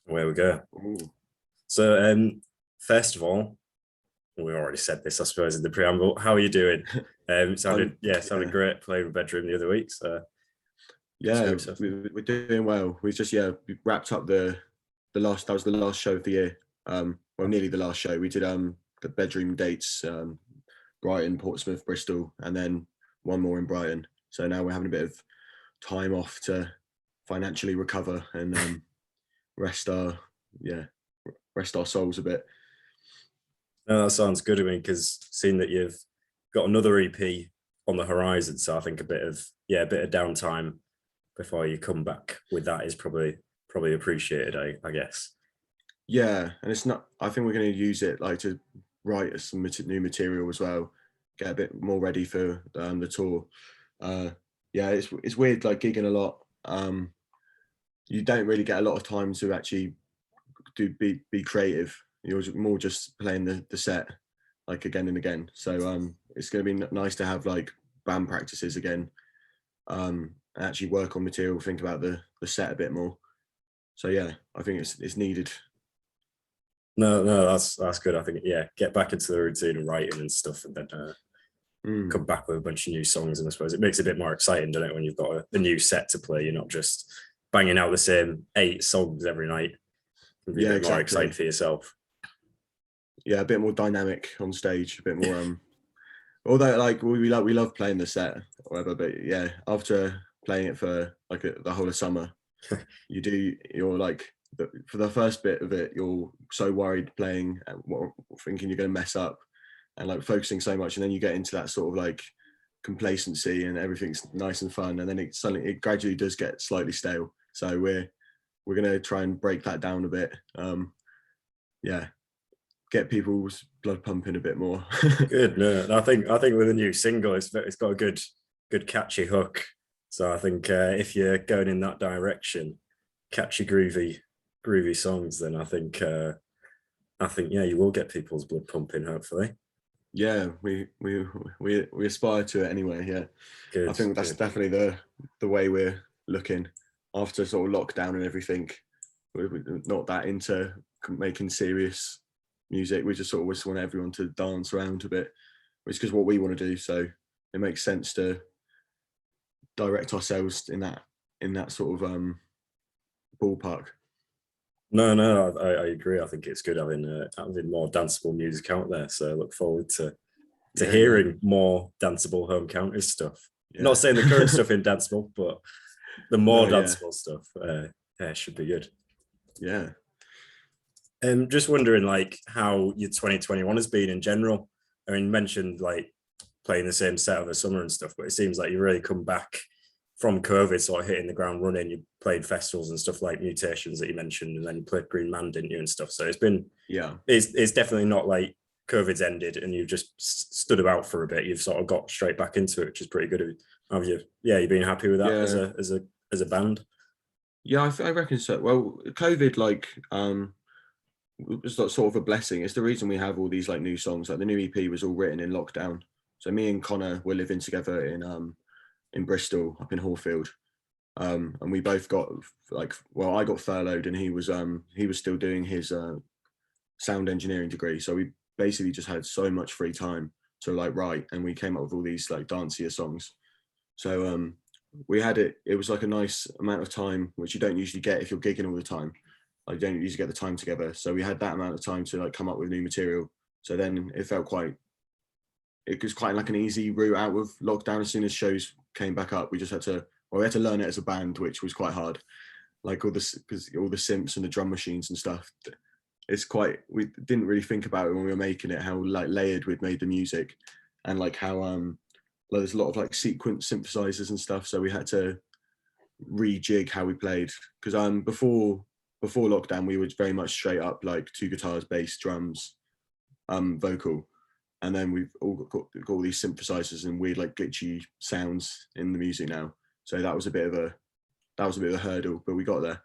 Away we go. Ooh. So, first of all, we already said this, I suppose, in the preamble. How are you doing? Sounded great playing with Bedroom the other week. So, Yeah, we're doing well. We wrapped up the last. That was the last show of the year. Well, nearly the last show. We did the Bedroom dates, Brighton, Portsmouth, Bristol, and then one more in Brighton. So now we're having a bit of time off to financially recover and rest our souls a bit. No, that sounds good. I mean, because seeing that you've got another EP on the horizon, so I think a bit of downtime before you come back with that is probably appreciated, I guess. Yeah, and it's not. I think we're going to use it like to write some new material as well, get a bit more ready for the tour. Yeah, it's weird like gigging a lot. You don't really get a lot of time to actually be creative. You're more just playing the set like again and again. So it's going to be nice to have like band practices again, and actually work on material, think about the set a bit more. So yeah, I think it's needed. No, that's good. I think get back into the routine of writing and stuff, and then come back with a bunch of new songs. And I suppose it makes it a bit more exciting, doesn't it, when you've got a new set to play? You're not just banging out the same 8 songs every night. Be a bit more excited for yourself. Yeah, a bit more dynamic on stage, a bit more. Although like we love playing the set or whatever, but yeah, after playing it for like the whole of summer, you're like for the first bit of it, you're so worried playing, thinking you're going to mess up, and like focusing so much, and then you get into that sort of like complacency and everything's nice and fun, and then it gradually does get slightly stale. So we're going to try and break that down a bit. Yeah, get people's blood pumping a bit more. Good. No, I think with a new single, it's got a good catchy hook. So I think if you're going in that direction, catchy groovy songs, then I think you will get people's blood pumping, hopefully. Yeah, we aspire to it anyway. Yeah, good, I think that's definitely the way we're looking after sort of lockdown and everything. We're not that into making serious music. We just sort of want everyone to dance around a bit, which is what we want to do. So it makes sense to direct ourselves in that sort of ballpark. No, I agree. I think it's good having more danceable music out there. So I look forward to hearing more danceable home counters stuff. Yeah. Not saying the current stuff in danceable, but the more danceable stuff should be good. Yeah. Just wondering like how your 2021 has been in general. I mean, you mentioned like playing the same set over summer and stuff, but it seems like you really come back from COVID, sort of hitting the ground running. You played festivals and stuff like Mutations that you mentioned, and then you played Green Man, didn't you, and stuff. So it's been it's definitely not like COVID's ended and you've just stood about for a bit. You've sort of got straight back into it, which is pretty good. Have you? Yeah, you've been happy with that as a band? Yeah, I reckon so. Well, COVID it was sort of a blessing. It's the reason we have all these like new songs. Like the new EP was all written in lockdown. So me and Connor were living together in Bristol, up in Hallfield, and we both got I got furloughed and he was still doing his sound engineering degree. So we basically just had so much free time to like write, and we came up with all these like dancier songs. So we had it was like a nice amount of time, which you don't usually get if you're gigging all the time. Like you don't usually get the time together. So we had that amount of time to like come up with new material. So then it was quite like an easy route out of lockdown. As soon as shows came back up, we had to learn it as a band, which was quite hard. Like because all the synths and the drum machines and stuff. We didn't really think about it when we were making it, how like layered we'd made the music, and like how there's a lot of like sequence synthesizers and stuff. So we had to rejig how we played, because before lockdown we were very much straight up like 2 guitars, bass, drums, vocal, and then we've all got all these synthesizers and weird like glitchy sounds in the music now. So that was a bit of a hurdle, but we got there.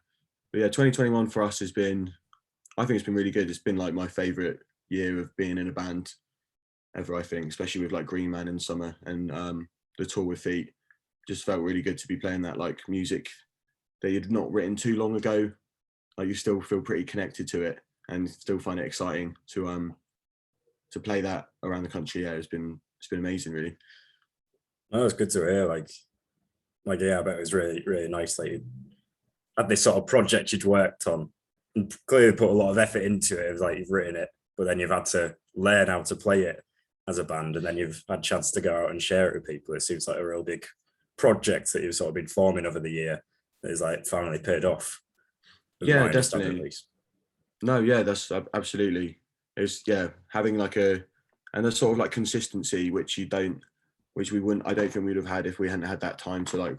But yeah, 2021 for us I think it's been really good. It's been like my favorite year of being in a band ever, I think, especially with like Green Man in summer and the tour with Feet. Just felt really good to be playing that like music that you'd not written too long ago. like you still feel pretty connected to it and still find it exciting to play that around the country. Yeah, it's been amazing, really. Oh, it's good to hear. Yeah, I bet it was really, really nice. Like, you had this sort of project you'd worked on and clearly put a lot of effort into it. It was like you've written it, but then you've had to learn how to play it as a band, and then you've had a chance to go out and share it with people. It seems like a real big project that you've sort of been forming over the year that is like finally paid off. Yeah, My understanding, at definitely. least. No, yeah, that's absolutely. It's yeah, having like a and a sort of like consistency, which we wouldn't. I don't think we'd have had if we hadn't had that time to like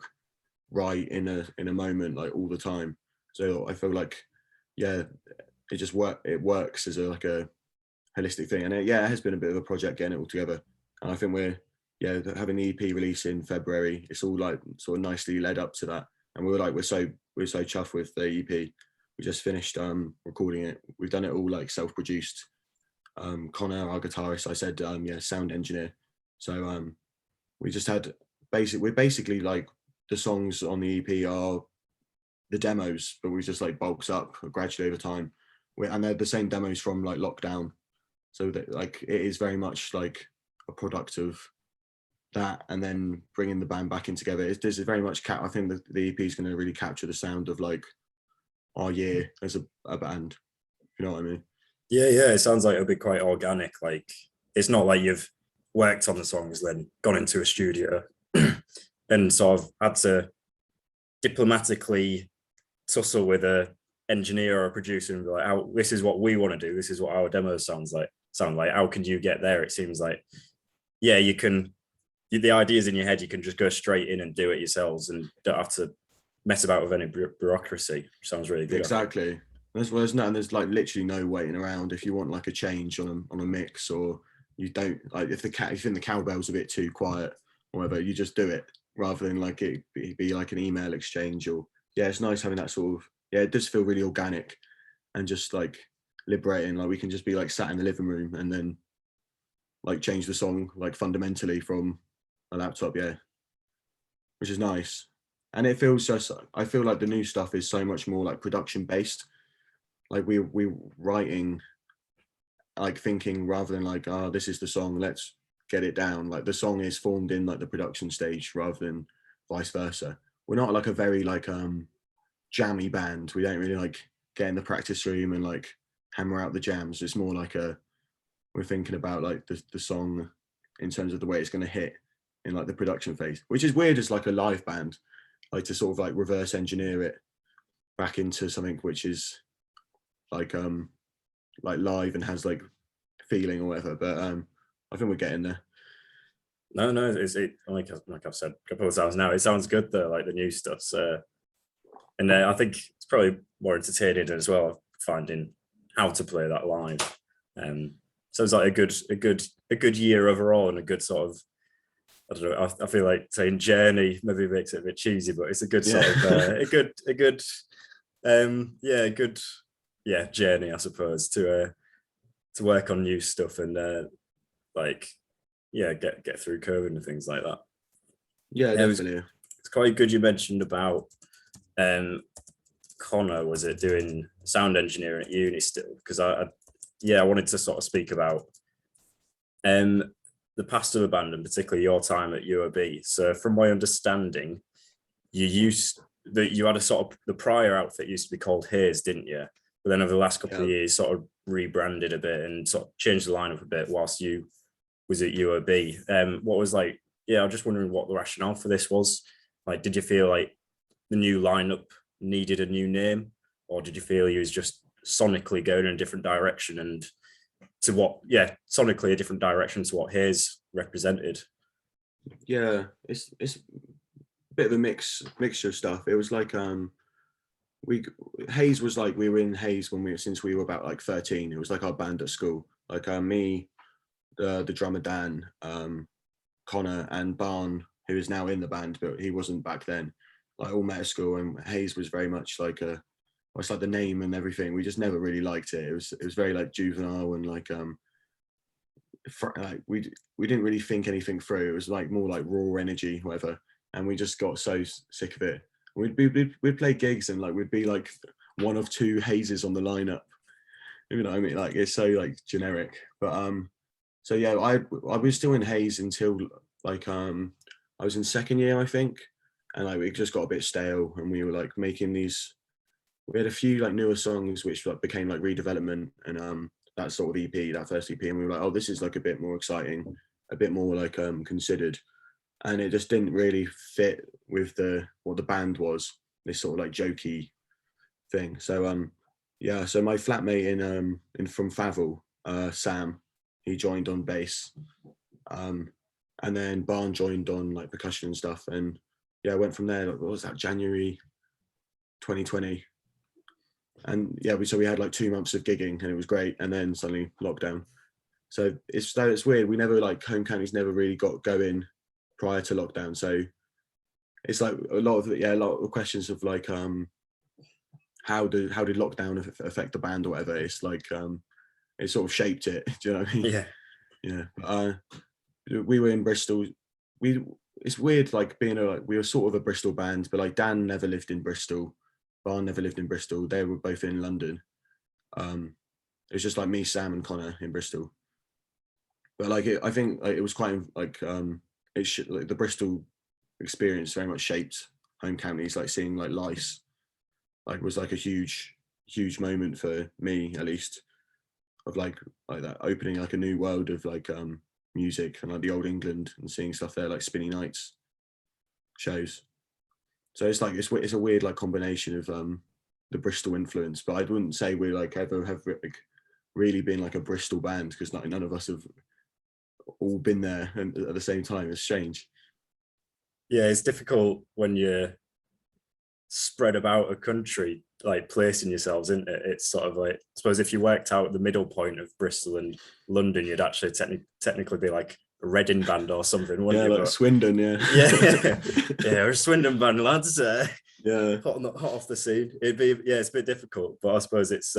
write in a moment like all the time. So I feel like yeah, it works as like a holistic thing, and it has been a bit of a project getting it all together. And I think we're having the EP release in February. It's all like sort of nicely led up to that, and we're so chuffed with the EP. We just finished recording it. We've done it all like self-produced. Connor, our guitarist, I said sound engineer. So we just had we're basically like the songs on the EP are the demos, but we just like bulks up gradually over time. And they're the same demos from like lockdown, so that like it is very much like a product of that, and then bringing the band back in together. This is very much I think the EP is going to really capture the sound of like our year as a band. You know what I mean? Yeah, yeah. It sounds like it'll be quite organic. Like it's not like you've worked on the songs, then gone into a studio and sort of had to diplomatically tussle with a engineer or a producer and be like, "How this is what we want to do. This is what our demo sound like. How can you get there?" It seems like, yeah, you can. The ideas in your head, you can just go straight in and do it yourselves, and don't have to mess about with any bureaucracy. Sounds really good. Exactly. There's like literally no waiting around if you want like a change on a mix, or you don't like if you think the cowbell's a bit too quiet or whatever, you just do it rather than like it be like an email exchange. Or it's nice having that sort of it does feel really organic and just like liberating. Like we can just be like sat in the living room and then like change the song like fundamentally from a laptop, which is nice. And it feels I feel like the new stuff is so much more like production based. Like we writing, like thinking rather than like, oh, this is the song, let's get it down. Like the song is formed in like the production stage rather than vice versa. We're not like a very like jammy band. We don't really like get in the practice room and like hammer out the jams. It's more like we're thinking about like the song in terms of the way it's going to hit in like the production phase, which is weird as like a live band, like to sort of like reverse engineer it back into something which is like live and has like feeling or whatever. But I think we're getting there. No, it's like I've said a couple of times now. It sounds good though, like the new stuff. So, and I think it's probably more entertaining as well, finding how to play that live. So it's like a good year overall, and a good sort of, I don't know. I feel like saying journey maybe makes it a bit cheesy, but it's a good sort of a good journey, I suppose, to work on new stuff and get through COVID and things like that. Yeah, definitely. It's quite good you mentioned about Connor, was it doing sound engineering at uni still? Because I wanted to sort of speak about the past of the band and particularly your time at UOB. So from my understanding, you had a sort of, the prior outfit used to be called Hayes, didn't you? But then over the last couple of years, sort of rebranded a bit and sort of changed the lineup a bit whilst you was at UOB. What was like, I'm just wondering what the rationale for this was. Like, did you feel like the new lineup needed a new name, or did you feel he was just sonically going in a different direction and sonically a different direction to what Hayes represented? Yeah, it's a bit of a mixture of stuff. It was like Hayes was like, we were in Hayes since we were about like 13. It was like our band at school. Like me, the drummer Dan, Connor, and Barn, who is now in the band, but he wasn't back then. Like all met at school, and Hayes was very much like it's like the name and everything. We just never really liked it. It was very like juvenile and like we didn't really think anything through. It was like more like raw energy, whatever. And we just got so sick of it. We'd play gigs and like we'd be like one of two hazes on the lineup. You know what I mean? Like, it's so like generic. But so yeah, I was still in haze until like I was in second year, I think, and like it just got a bit stale, and we were like making these. We had a few like newer songs which like became like redevelopment, and that sort of EP, that first EP, and we were like, oh, this is like a bit more exciting, a bit more like considered, and it just didn't really fit with what the band was, this sort of like jokey thing. So yeah, so my flatmate in from Favell, Sam, he joined on bass, and then Barn joined on like percussion and stuff, and yeah, I went from there. Like, what was that, January 2020? And yeah, we had like 2 months of gigging, and it was great, and then suddenly lockdown. So it's weird. We never, like, home counties never really got going prior to lockdown. So it's like a lot of questions of like how did lockdown affect the band or whatever. It's like it sort of shaped it. Do you know what I mean? Yeah. Yeah. We were in Bristol. It's weird, like being we were sort of a Bristol band, but like Dan never lived in Bristol. Barn never lived in Bristol. They were both in London. It was just like me, Sam, and Connor in Bristol. But like I think like, it was quite like like the Bristol experience very much shaped home counties. Like seeing like Lice, like was like a huge moment for me, at least, of like that opening like a new world of like music and like the old England, and seeing stuff there like Spinny Nights shows. So it's like it's a weird like combination of the Bristol influence, but I wouldn't say we like ever have like really been like a Bristol band, because like none of us have all been there and at the same time. It's strange. Yeah, it's difficult when you're spread about a country, like placing yourselves in it. It's sort of like, I suppose if you worked out the middle point of Bristol and London, you'd actually technically be like a Reading band or something, wouldn't Yeah, you? like But, Swindon, yeah. yeah, we're a Swindon band, lads. Yeah, hot off the scene. It'd be, yeah, it's a bit difficult, but I suppose it's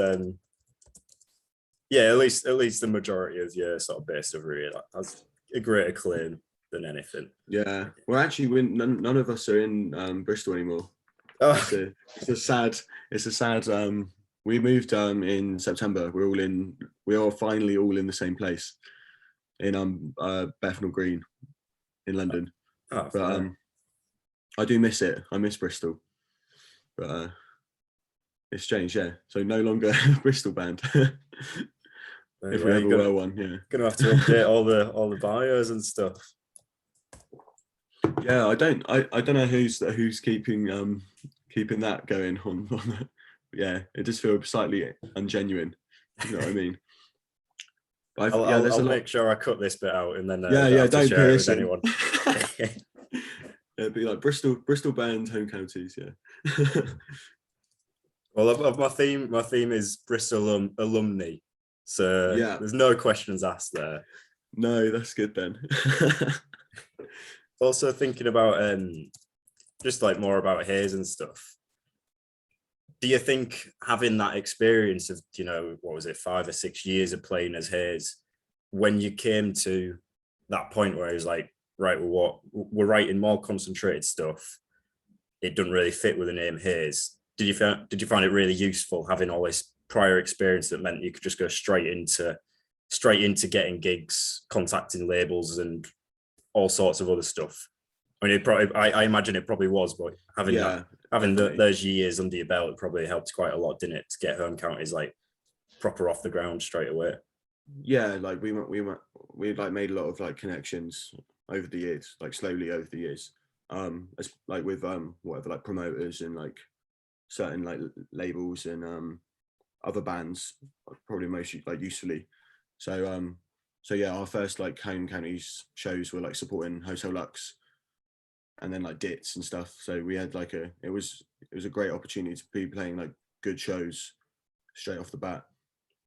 yeah, at least the majority of your sort of base of really has a greater claim than anything. yeah. Well, actually, none of us are in Bristol anymore. Oh, It's a sad. We moved in September. We are finally all in the same place in Bethnal Green in London. oh, But I do miss it. I miss Bristol. But it's changed, yeah. So no longer a Bristol band. If we ever were one, yeah. Gonna have to update all the bios and stuff. Yeah, I don't know who's keeping that going on that. Yeah, it just feels slightly ungenuine. You know what I mean? But I'll make sure I cut this bit out, and then don't share it with piercing. anyone. It'd be like Bristol band home counties, yeah. Well, my theme is Bristol alumni, so yeah, there's no questions asked there. No, that's good then. Also thinking about just like more about Hayes and stuff. Do you think having that experience of, you know, what was it, 5 or 6 years of playing as Hayes, when you came to that point where it was like, right, well, we're writing more concentrated stuff, it doesn't really fit with the name Hayes. Did you find it really useful having all this prior experience that meant you could just go straight into getting gigs, contacting labels, and all sorts of other stuff? I mean, I imagine it probably was, but having those years under your belt, it probably helped quite a lot, didn't it, to get home counties like proper off the ground straight away? Yeah, like we like made a lot of like connections over the years, like slowly over the years. It's like with whatever, like promoters and like certain like labels and other bands, probably most like usefully. So yeah, our first like home counties shows were like supporting Hotel Lux and then like Dits and stuff. So we had like it was a great opportunity to be playing like good shows straight off the bat.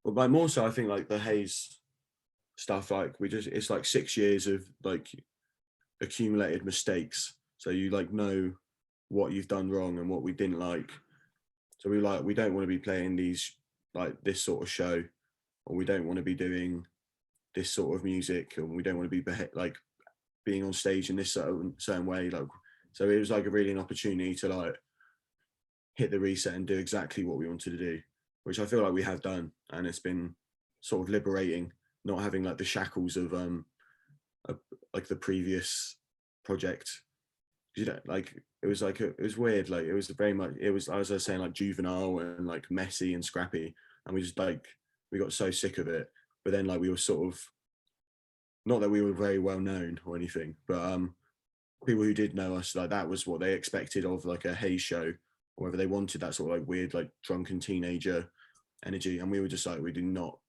But like more so, I think like the Hayes stuff, like it's like 6 years of like accumulated mistakes. So you like know what you've done wrong and what we didn't like. So we don't want to be playing these like this sort of show, or we don't want to be doing this sort of music, and we don't want to be like being on stage in this certain way. Like, so it was like a really an opportunity to like hit the reset and do exactly what we wanted to do, which I feel like we have done, and it's been sort of liberating, not having like the shackles of like the previous project. You know, like it was weird. Like it was very much, it was, as I was saying, like juvenile and like messy and scrappy, and we just like we got so sick of it. But then like we were sort of, not that we were very well known or anything, but people who did know us, like that was what they expected of like a Hayes show, or whether they wanted that sort of like weird like drunken teenager energy, and we were just like,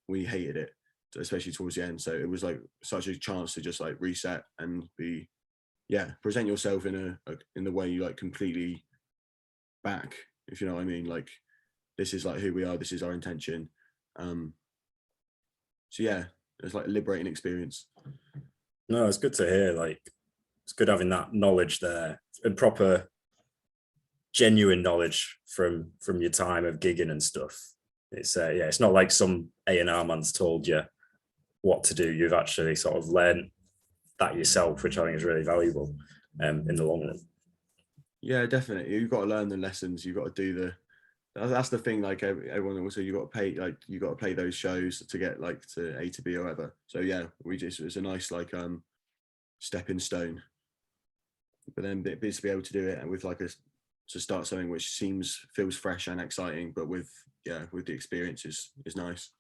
we hated it, especially towards the end. So it was like such a chance to just like reset and be, yeah, present yourself in in the way you like completely back, if you know what I mean. Like this is like who we are, this is our intention. So yeah, it's like a liberating experience. No, it's good to hear. Like, it's good having that knowledge there, and proper, genuine knowledge from your time of gigging and stuff. It's yeah, it's not like some A&R man's told you what to do. You've actually sort of learned that yourself, which I think is really valuable in the long run. Yeah, definitely. You've got to learn the lessons. You've got to do that's the thing. Like everyone also, you got to pay, like you got to play those shows to get like to A to B or whatever. So yeah, it was a nice like stepping stone. But then to be able to do it and with like to start something which feels fresh and exciting, but with the experience is nice.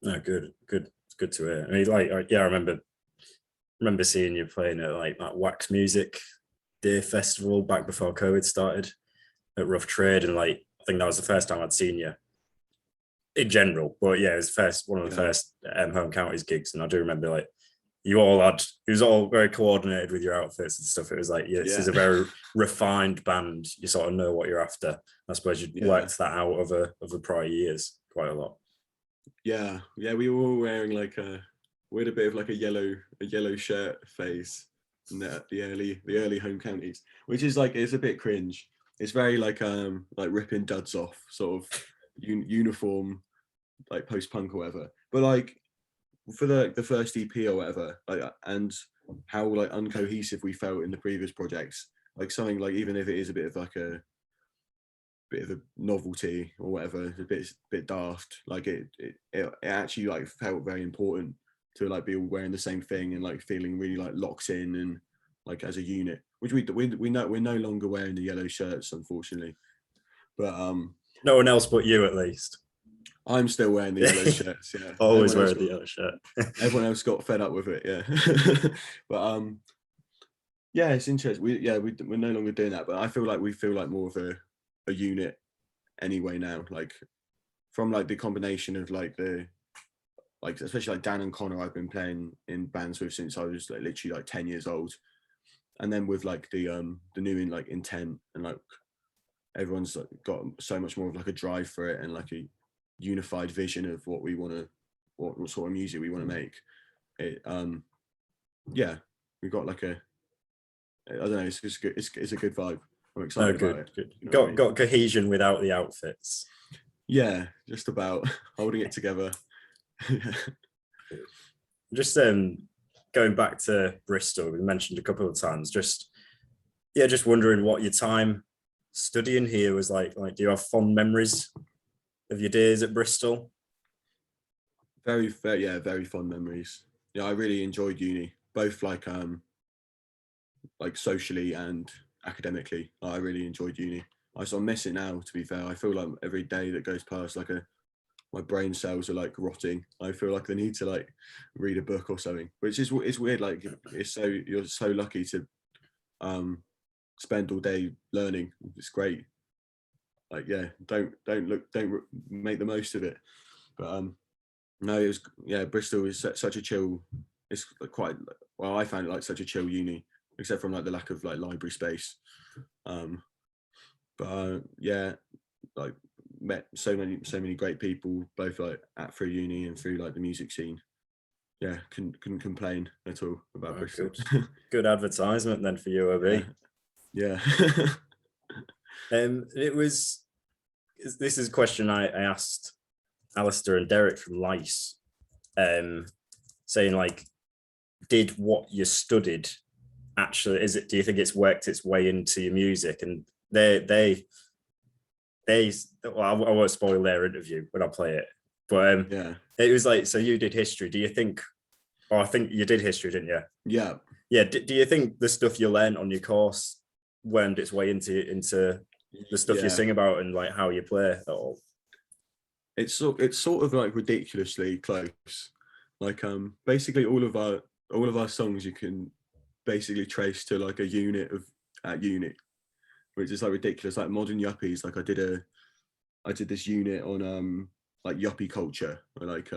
No, good. It's good to hear. I mean, like, yeah, I remember seeing you playing at like that Wax Music Day Festival back before COVID started at Rough Trade, and like I think that was the first time I'd seen you in general. But yeah, it was one of the first home counties gigs, and I do remember like it was all very coordinated with your outfits and stuff. It was like, yeah, this is a very refined band. You sort of know what you're after. I suppose you worked that out over prior years quite a lot. Yeah, we were all wearing like we had a bit of like a yellow shirt phase in the early home counties, which is like, it's a bit cringe. It's very like ripping duds off sort of uniform, like post-punk or whatever. But like for the first EP or whatever, like, and how like uncohesive we felt in the previous projects, like something like, even if it is a bit of like a bit of a novelty or whatever, a bit daft, like it actually like felt very important to like be all wearing the same thing and like feeling really like locked in and like as a unit, which we know we're no longer wearing the yellow shirts, unfortunately. But no one else but you, at least. I'm still wearing the yellow shirts. Yeah, always wearing the yellow shirt. Everyone else got fed up with it. Yeah, but yeah, it's interesting. We're no longer doing that, but I feel like we feel like more of a unit anyway now. Like from like the combination of like especially like Dan and Connor, I've been playing in bands with since I was like literally like 10 years old, and then with like the new in like Intent, and like everyone's like got so much more of like a drive for it and like a unified vision of what sort of music we want to make. It we've got like I don't know, it's just good. It's a good vibe. I'm excited about it. Good. You know got cohesion without the outfits. Yeah, just about holding it together. Just going back to Bristol, we mentioned a couple of times. Just wondering what your time studying here was like. Like, do you have fond memories of your days at Bristol? Very fond memories. Yeah, I really enjoyed uni, both like socially and academically. I really enjoyed uni. I sort of miss it now, to be fair. I feel like every day that goes past, like my brain cells are like rotting. I feel like I need to like read a book or something, which is, it's weird. Like you're so lucky to spend all day learning. It's great. Like, yeah, don't make the most of it. But no, it was, Bristol is such a chill. It's quite, well, I found it like such a chill uni, except from like the lack of like library space. Yeah, like met so many great people, both like through uni and through like the music scene. Yeah, couldn't complain at all about Bristol. Good advertisement then for UOB. Yeah. This is a question I asked Alistair and Derek from Lice, saying like, did what you studied actually, do you think it's worked its way into your music? And they I won't spoil their interview when I play it, but Yeah. it was like, so you did history. Do you think? Oh, I think you did history, didn't you? Yeah. Yeah. Do you think the stuff you learned on your course went its way into the stuff you Yeah. sing about and like how you play at all? It's sort of like ridiculously close. Like basically all of our songs you can basically trace to like a unit of at uni, which is like ridiculous. Like Modern Yuppies, like I did this unit on like yuppie culture, or like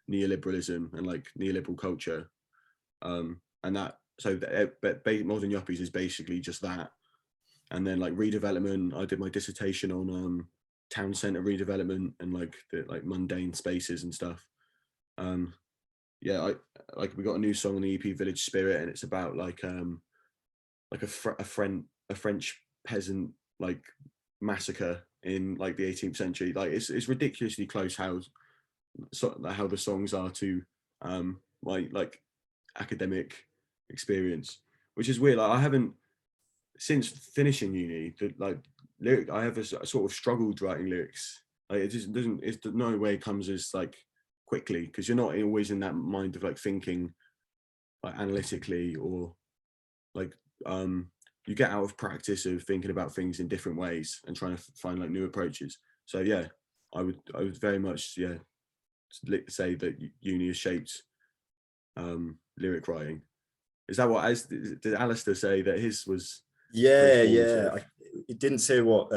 neoliberalism and like neoliberal culture. And that so Modern Yuppies is basically just that. And then like redevelopment, I did my dissertation on town centre redevelopment and like the like mundane spaces and stuff. Yeah, I like we got a new song on the EP Village Spirit, and it's about like a French peasant like massacre in like the 18th century. Like it's ridiculously close how the songs are to my like academic experience, which is weird. Like I haven't since finishing uni, like lyric, I have a sort of struggled writing lyrics. Like it just doesn't. It's no way comes as like quickly because you're not always in that mind of like thinking like analytically or like you get out of practice of thinking about things in different ways and trying to find like new approaches. So yeah, I would very much say that uni has shaped lyric writing. Is that what did Alistair say that his was pretty formative? He didn't say what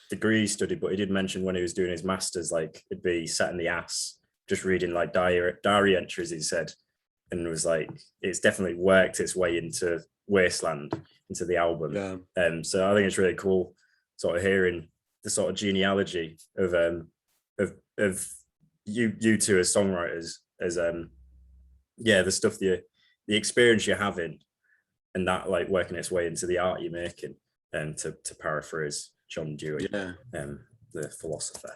degree he studied, but he did mention when he was doing his masters, like it'd be sat in the ass just reading like diary entries. He said, and it was like it's definitely worked its way into Wasteland, into the album. Yeah. So I think it's really cool, sort of hearing the sort of genealogy of you two as songwriters, as the stuff the experience you're having, and that like working its way into the art you're making. To paraphrase John Dewey, the philosopher.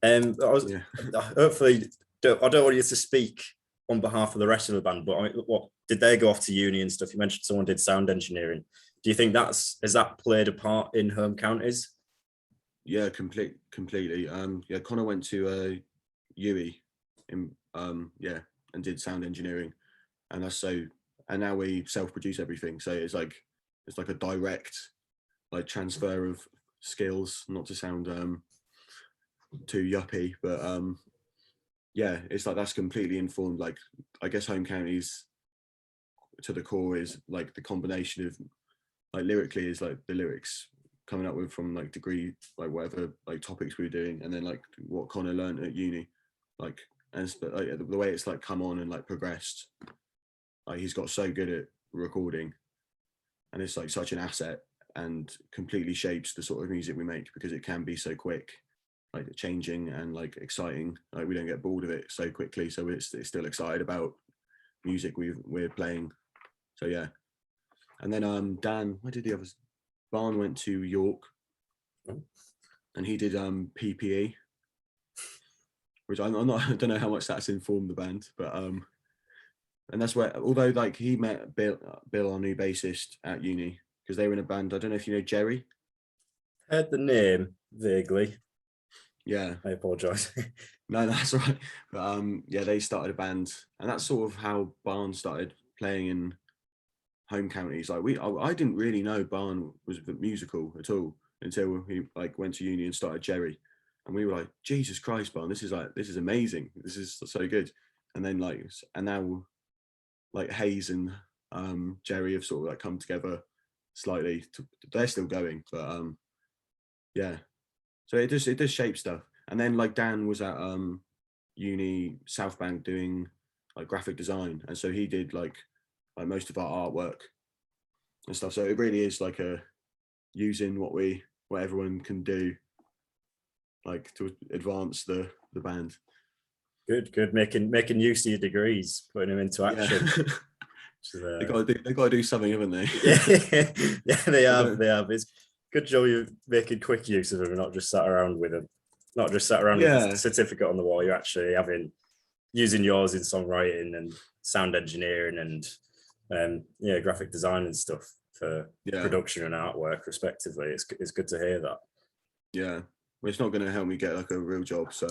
Hopefully, I don't want you to speak on behalf of the rest of the band, but what did they go off to uni and stuff? You mentioned someone did sound engineering. Do you think has that played a part in home counties? Yeah, completely. Connor went to UE in and did sound engineering, and and now we self-produce everything. So it's like a direct like transfer of skills, not to sound too yuppie, but it's like that's completely informed. Like I guess home counties to the core is like the combination of like lyrically is like the lyrics coming up with from like degree like whatever like topics we were doing, and then like what Connor learned at uni, like and like, the way it's like come on and like progressed. Like he's got so good at recording, and it's like such an asset and completely shapes the sort of music we make because it can be so quick, like changing and like exciting. Like we don't get bored of it so quickly, so it's still excited about music we're playing. So yeah, and then Dan, where did the others? Barn went to York, and he did PPE, which I'm not. I don't know how much that's informed the band, but and that's where although like he met Bill, our new bassist at uni, because they were in a band. I don't know if you know Jerry. Heard the name vaguely. Yeah, I apologize. No, that's right. But they started a band, and that's sort of how Barn started playing in home counties. Like I didn't really know Barn was musical at all until he like went to uni and started Jerry, and we were like, Jesus Christ, Barn, this is amazing. This is so good. And then and now like Hayes and Jerry have sort of like come together slightly. They're still going, but yeah. So it does shape stuff. And then like Dan was at uni South Bank doing like graphic design, and so he did like most of our artwork and stuff. So it really is like using what everyone can do, like to advance the band. Good. Making use of your degrees, putting them into action. They got to do something, haven't they? Yeah, they have. It's good job you're making quick use of them, not just sat around with them. Not just sat around with a certificate on the wall. You're actually using yours in songwriting and sound engineering and graphic design and stuff for production and artwork respectively. It's good to hear that. Yeah, well, it's not going to help me get like a real job, so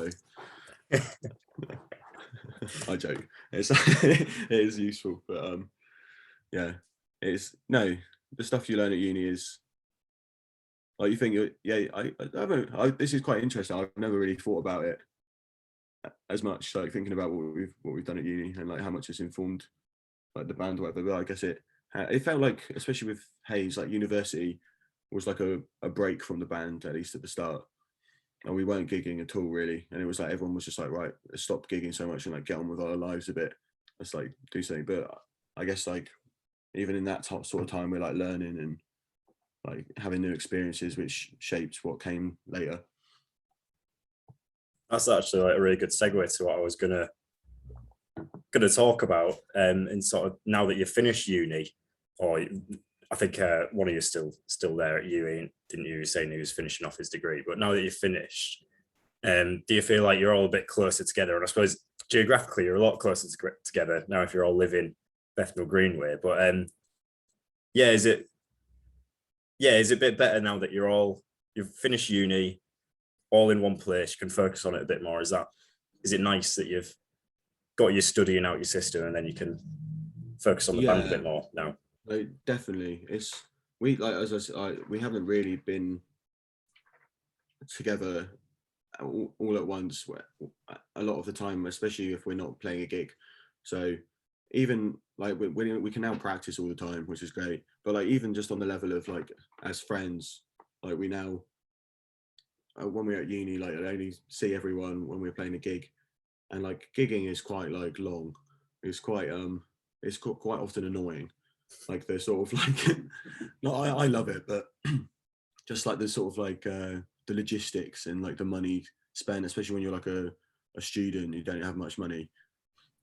I joke. It's it is useful, but yeah, it's no, the stuff you learn at uni is like you think yeah. I haven't. This is quite interesting. I've never really thought about it as much, like thinking about what we've done at uni and like how much it's informed like the band or whatever. But I guess it felt like, especially with Hayes, like university was like a break from the band, at least at the start. And we weren't gigging at all really. And it was like everyone was just like, right, let's stop gigging so much and like get on with our lives a bit. Let's like do something. But I guess like even in that sort of time, we're like learning and like having new experiences, which shaped what came later. That's actually like a really good segue to what I was gonna talk about. And sort of now that you've finished uni, or I think one of you still there at uni, didn't you? Saying he was finishing off his degree, but now that you've finished, do you feel like you're all a bit closer together? And I suppose geographically you're a lot closer together now if you're all living Bethnal Greenway. But yeah, is it a bit better now that you've finished uni, all in one place, you can focus on it a bit more? Is it nice that you've got your studying out your system and then you can focus on the band a bit more now? Like, definitely. It's we like as I said, we haven't really been together all at once a lot of the time, especially if we're not playing a gig. So even like we can now practice all the time, which is great. But like even just on the level of like as friends, like we now when we're at uni, like I only see everyone when we're playing a gig, and like gigging is quite like long. It's quite often annoying. Like they're sort of like, no, I love it, but just like the sort of like the logistics and like the money spent, especially when you're like a student, you don't have much money,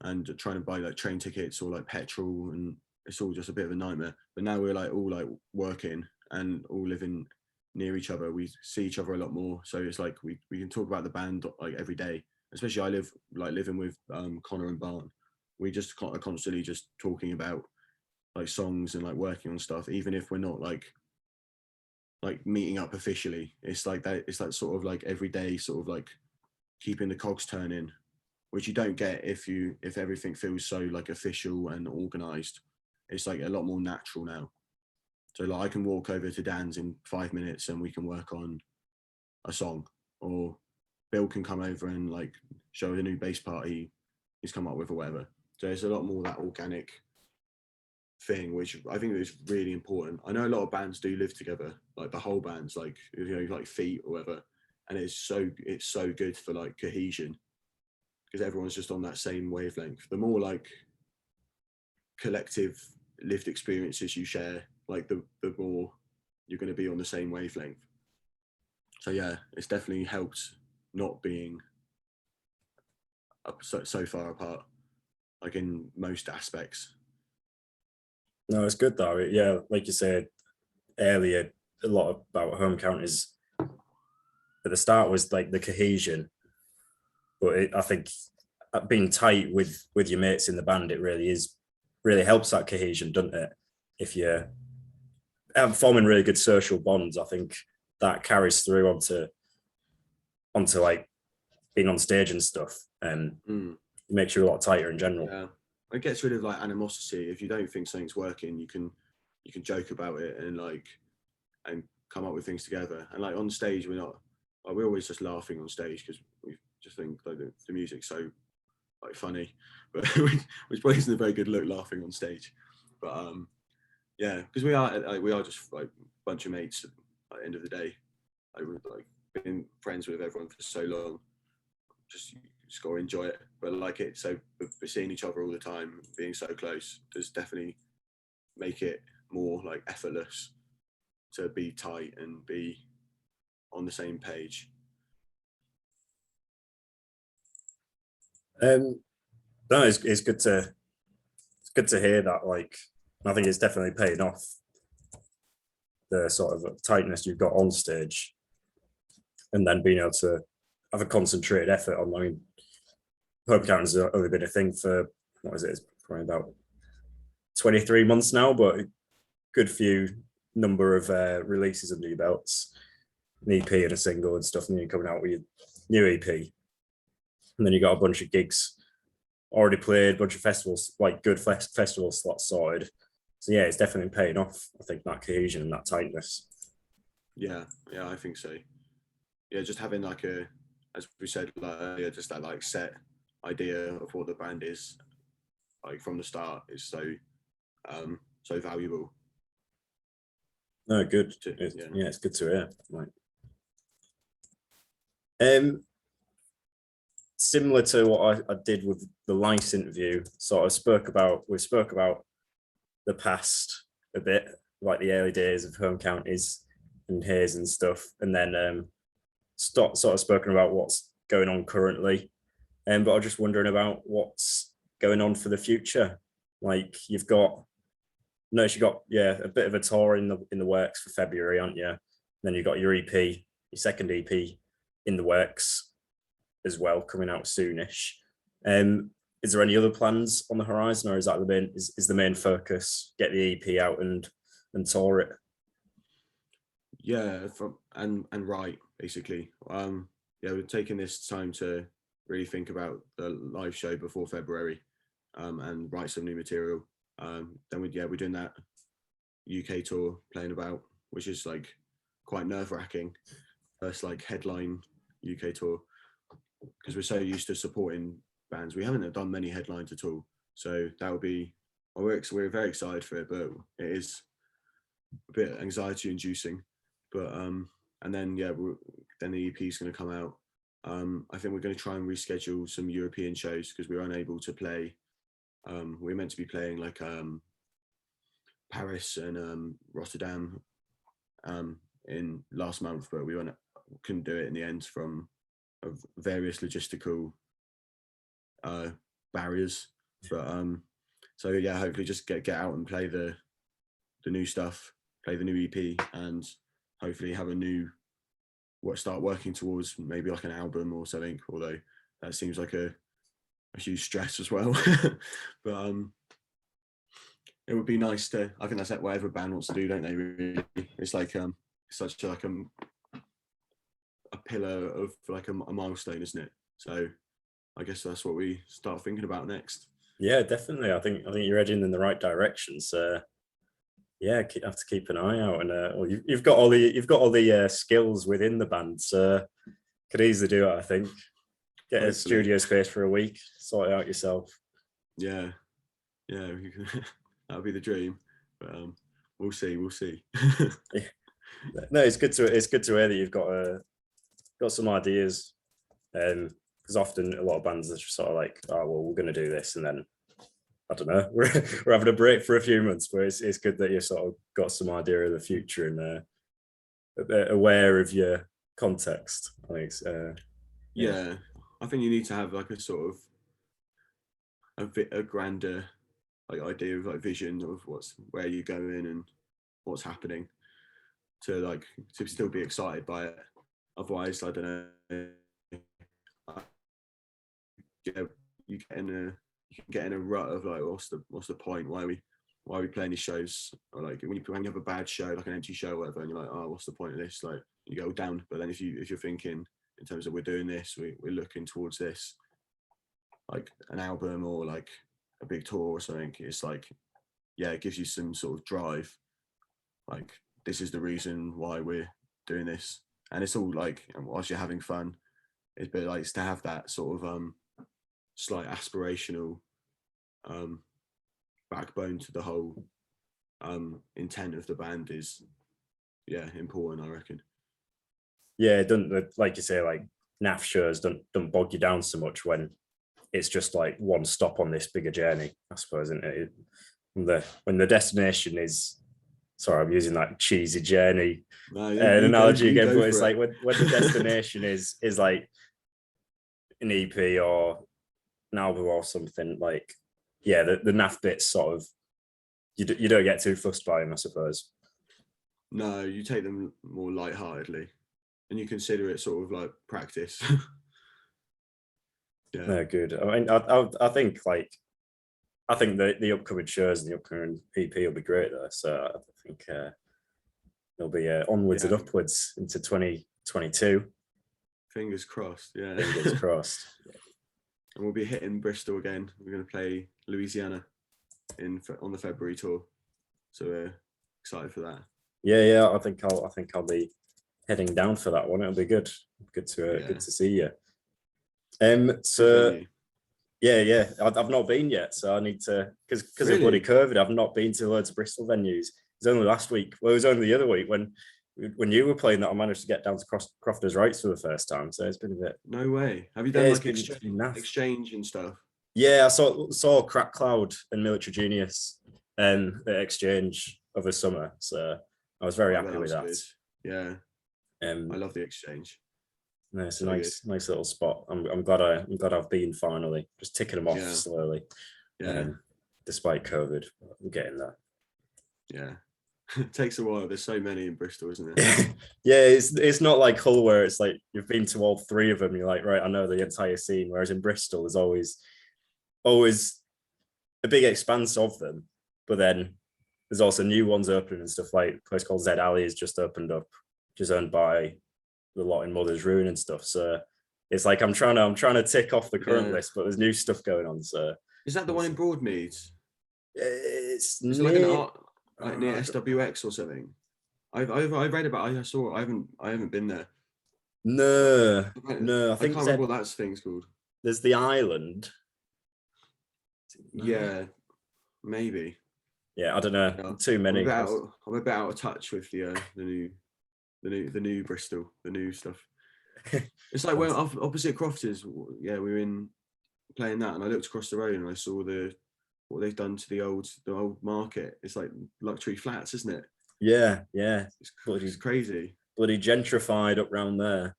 and trying to buy like train tickets or like petrol, and it's all just a bit of a nightmare. But now we're like all like working and all living near each other. We see each other a lot more, so it's like we can talk about the band like every day. Especially I live like living with Connor and Barn. We just are constantly just talking about like songs and like working on stuff, even if we're not like meeting up officially. It's like that. It's like sort of like every day, sort of like keeping the cogs turning, which you don't get if everything feels so like official and organized. It's like a lot more natural now. So like I can walk over to Dan's in 5 minutes and we can work on a song, or Bill can come over and like show the new bass part he's come up with or whatever. So it's a lot more that organic thing, which I think is really important. I know a lot of bands do live together, like the whole bands, like like Feet or whatever, and it's so good for like cohesion because everyone's just on that same wavelength. The more like collective lived experiences you share, like the more you're going to be on the same wavelength. So yeah, it's definitely helped not being so far apart, like in most aspects. No, it's good though. Yeah, like you said earlier, a lot about home counters at the start was like the cohesion, but I think being tight with your mates in the band, it really helps that cohesion, doesn't it? If you're forming really good social bonds, I think that carries through onto like being on stage and stuff, and it makes you a lot tighter in general. Yeah, it gets rid of like animosity. If you don't think something's working, you can joke about it and come up with things together. And like on stage, we're always just laughing on stage because we just think like the music's so like funny, but which probably isn't a very good look, laughing on stage. But yeah, because we are just like a bunch of mates at the end of the day. We've like been friends with everyone for so long. Just got to enjoy it. But like it, so we're seeing each other all the time, being so close, does definitely make it more like effortless to be tight and be on the same page. No, it's good to hear that. Like, I think it's definitely paying off, the sort of tightness you've got on stage, and then being able to have a concentrated effort on. I mean, home counters have only been a thing for what is it? It's probably about 23 months now, but a good few number of releases under your belts. an EP and a single and stuff, and then you're coming out with your new EP, and then you got a bunch of gigs already played, a bunch of festivals, like good festival slots sorted. So yeah, it's definitely paying off. I think that cohesion and that tightness. Yeah, I think so. Yeah, just having like as we said like earlier, just that like set idea of what the band is, like from the start, is so valuable. No, good. Yeah, it's good to hear. Like, similar to what I did with the Lice interview, sort of we spoke about the past a bit, like the early days of home counties and Hayes and stuff, and then sort of spoken about what's going on currently. But I'm just wondering about what's going on for the future. Like you've got a bit of a tour in the works for February, aren't you? And then you've got your EP, your second EP in the works as well, coming out soonish. Is there any other plans on the horizon, or is that the main focus? Get the EP out and tour it. Yeah, and right basically. We're taking this time to really think about the live show before February, and write some new material. Then we're doing that UK tour, playing about, which is like quite nerve-wracking. First like headline UK tour, because we're so used to supporting bands. We haven't done many headlines at all, so that will be. We're very excited for it, but it is a bit anxiety-inducing. But and then then the EP is going to come out. I think we're going to try and reschedule some European shows because we were unable to play. We were meant to be playing like Paris and Rotterdam in last month, but we couldn't do it in the end from various logistical barriers. But so yeah, hopefully just get out and play the new stuff, play the new EP, and hopefully have start working towards maybe like an album or something, although that seems like a huge stress as well. But it would be nice to, I think that's like what every band wants to do, don't they, really? It's like such like a pillar of like a milestone, isn't it? So I guess that's what we start thinking about next. Yeah, definitely. I think you're heading in the right direction. So yeah, have to keep an eye out, and you've got all the skills within the band, so could easily do it. I think get Hopefully. A studio space for a week, sort it out yourself. Yeah, that would be the dream. But we'll see. Yeah. No, it's good to hear that you've got some ideas, because often a lot of bands are just sort of like, oh well, we're going to do this, and then I don't know, we're having a break for a few months, but it's good that you've sort of got some idea of the future and aware of your context. I think yeah, I think you need to have like a sort of a grander like idea of like vision of where you're going and what's happening to still be excited by it. Otherwise, I don't know. You get in a rut of like, what's the point? Why are we playing these shows? Or like when you have a bad show, like an empty show or whatever, and you're like, oh, what's the point of this? Like you go down. But then if you're thinking in terms of we're doing this, we're looking towards this, like an album or like a big tour or something, it's like, yeah, it gives you some sort of drive. Like this is the reason why we're doing this, and it's all like whilst you're having fun, it's to have that sort of slight aspirational backbone to the whole intent of the band is important, I reckon. Yeah, don't, like you say, like NAF shows don't bog you down so much when it's just like one stop on this bigger journey, I suppose, isn't it? When the destination is, sorry, I'm using that cheesy journey analogy again, but it's like when the destination is like an EP or an album or something, like the NAF bits sort of you don't get too fussed by them, I suppose. No, you take them more lightheartedly, and you consider it sort of like practice. Yeah. No, good. I mean, I think the upcoming shows and the upcoming EP will be great though. So I think there'll be onwards and upwards into 22. Fingers crossed. Yeah. Fingers crossed. And we'll be hitting Bristol again. We're going to play Louisiana on the February tour, so we're excited for that. Yeah. I think I'll be heading down for that one. It'll be good. Good to see you. So yeah. I've not been yet, so I need to, because of bloody COVID. I've not been to loads of Bristol venues. It was only last week. Well, it was only the other week when you were playing that I managed to get down to Crofters Rights for the first time. So it's been a bit. No way. Have you done like exchange and stuff? Yeah, I saw Crack Cloud and Military Genius at Exchange over summer. So I was very happy with that. Good. Yeah. I love the Exchange. No, it's a nice little spot. I'm glad I've been finally. Just ticking them off slowly. Yeah. Despite COVID, we're getting there. Yeah. It takes a while. There's so many in Bristol, isn't it? Yeah, it's not like Hull where it's like you've been to all three of them. You're like, right, I know the entire scene. Whereas in Bristol, there's always a big expanse of them. But then there's also new ones opening and stuff, like a place called Z Alley has just opened up, which is owned by the lot in Mother's Ruin and stuff. So it's like I'm trying to tick off the current list, but there's new stuff going on. So is that the one in Broadmead? It's it like an art, like near SWX or something? I read about it. I saw it. I haven't been there. No. I can't remember what that thing's called. There's the Island. Yeah, maybe. Yeah, I don't know. Yeah. Too many. I'm a bit out of touch with the new Bristol, the new stuff. It's like when opposite Crofters. Yeah, we were in playing that, and I looked across the road and I saw what they've done to the old market. It's like luxury flats, isn't it? Yeah. It's crazy. Bloody gentrified up round there.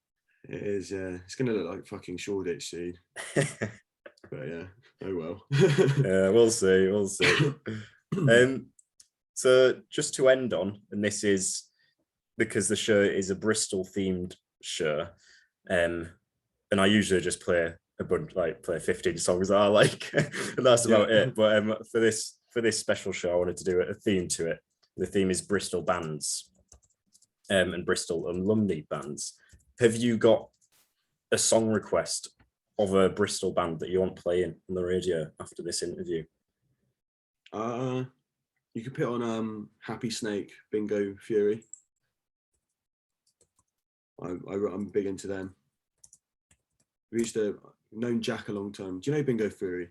It is, yeah. It's gonna look like fucking Shoreditch soon. But yeah, oh well. Yeah, we'll see. So just to end on, and this is because the show is a Bristol themed show, and I usually just play a bunch, like play 15 songs that I like, and that's about it. But for this special show, I wanted to do a theme to it. The theme is Bristol bands, and Bristol alumni bands. Have you got a song request of a Bristol band that you want playing on the radio after this interview? You could put on Happy Snake, Bingo Fury. I'm big into them. We used to known Jack a long time. Do you know Bingo Fury?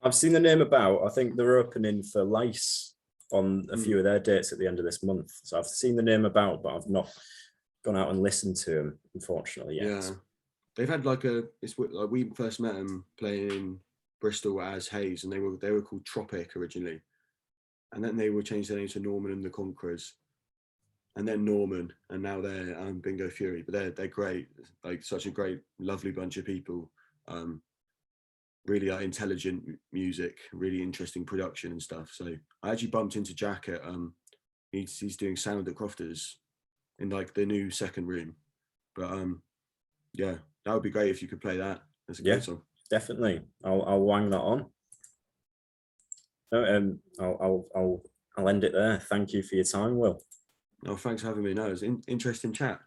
I've seen the name about. I think they're opening for Lice on a few of their dates at the end of this month. So I've seen the name about, but I've not gone out and listened to them, unfortunately, yet. Yeah. They've had we first met them playing in Bristol as Hayes, and they were called Tropic originally, and then they were changed their name to Norman and the Conquerors, and then Norman, and now they're Bingo Fury. But they're great, like such a great, lovely bunch of people. Really intelligent music, really interesting production and stuff. So I actually bumped into Jack at he's doing sound at Crofters in like the new second room, but yeah. That would be great if you could play that. That's a great song. Definitely. I'll wang that on. I'll end it there. Thank you for your time, Will. Oh, thanks for having me. No, it was an interesting chat.